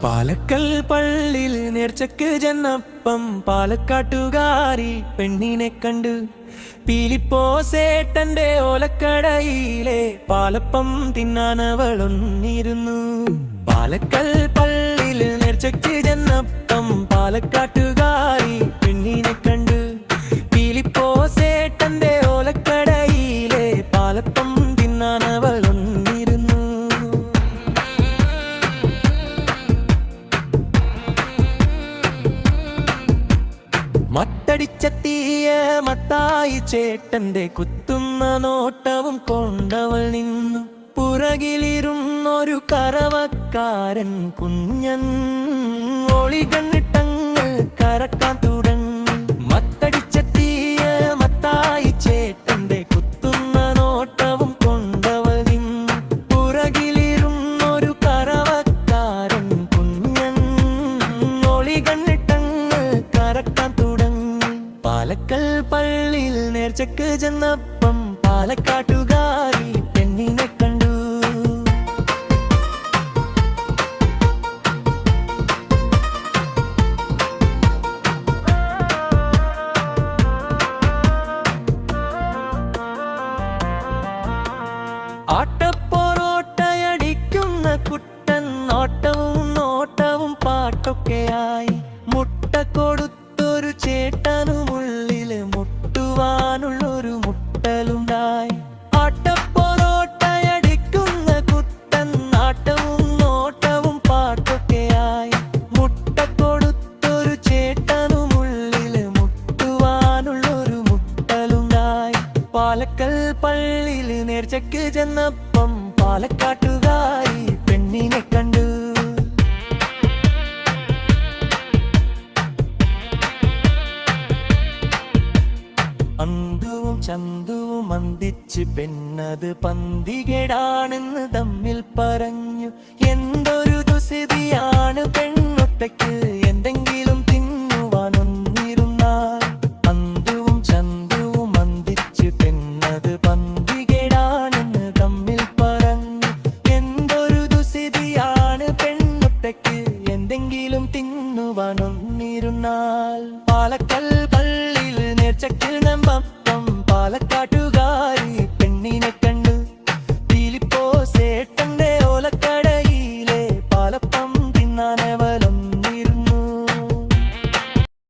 പാലക്കൽ പള്ളിയിൽ നേർച്ചക്ക് ചെന്നപ്പം പാലക്കാട്ടുകാരി പെണ്ണിനെ കണ്ട് പീലിപ്പോസേട്ടന്റെ ഓലക്കടയിലെ പാലപ്പം തിന്നാനവളൊന്നിരുന്നു. പാലക്കൽ പള്ളിയിൽ നേർച്ചക്ക് ചെന്നപ്പം പാലക്കാട്ടുകാരി പെണ്ണിനെ കണ്ട് പീലിപ്പോസേട്ടന്റെ ഓലക്കടയിലെ പാലപ്പം തിന്നാനവളൊന്നിരുന്നു. മത്തടിച്ചെത്തിയ മത്തായി ചേട്ടന്റെ കുത്തുന്ന നോട്ടവും കൊണ്ടവൾ നിന്നു. പുറകിലിരുന്നൊരു കറവക്കാരൻ കുഞ്ഞൻ ഒളി കണ്ണിട്ടങ്ങ് കറക്കാൻ തുടങ്ങി. മത്തടിച്ചെത്തിയ മത്തായി ചേട്ടന്റെ കുത്തുന്ന നോട്ടവും കൊണ്ടവൾ നിന്നു. പുറകിലിരുന്നൊരു കറവക്കാരൻ കുഞ്ഞൻ ഒളി കണ്ണിട്ടങ്ങ് കറക്കാൻ തുടങ്ങി. പാലക്കൽ പള്ളിയിൽ നേർച്ചക്ക് ചെന്നപ്പം പാലക്കാട്ടുകാരി പെണ്ണിനെ കണ്ടു. ആട്ടപ്പൊറോട്ടയടിക്കുന്ന കുട്ടൻ നോട്ടവും നോട്ടവും പാട്ടൊക്കെയായി. മുട്ട കൊടുത്തൊരു ചേട്ടനുമുള്ളില് മുട്ടുവാനുള്ളൊരു മുട്ടലുണ്ടായി. ആട്ടപ്പൊറോട്ടയടിക്കുന്ന കുട്ടൻ നാട്ടവും നോട്ടവും പാട്ടൊക്കെയായി. മുട്ട കൊടുത്തൊരു ചേട്ടനുമുള്ളില് മുട്ടുവാനുള്ളൊരു മുട്ടലുണ്ടായി. പാലക്കൽ പള്ളിയിൽ നേർച്ചക്ക് ചെന്നപ്പം പാലക്കാട്ടുകാരി പെണ്ണിനെ കണ്ടു. അന്തുവും ചന്തുവും അന്തിച്ച് പെണ്ണത് പന്തികേടാണെന്ന് തമ്മിൽ പറഞ്ഞു. എന്തൊരു ദുസ്ഥിതിയാണ് പെണ്ണൊറ്റയ്ക്ക് എന്തെങ്കിലും തിന്നുവാനൊന്നിരുന്നാൽ. അന്തുവും ചന്തുവും അന്തിച്ച് പെണ്ണത് പന്തികേടാണെന്ന് തമ്മിൽ പറഞ്ഞു. എന്തൊരു ദുസ്ഥിതിയാണ് പെണ്ണൊറ്റയ്ക്ക് എന്തെങ്കിലും തിന്നുവാനൊന്നിരുന്നാൽ. പാലക്കൽ പള്ളിയിൽ നേർച്ചക്ക് നമ്പപ്പം പാലക്കാട്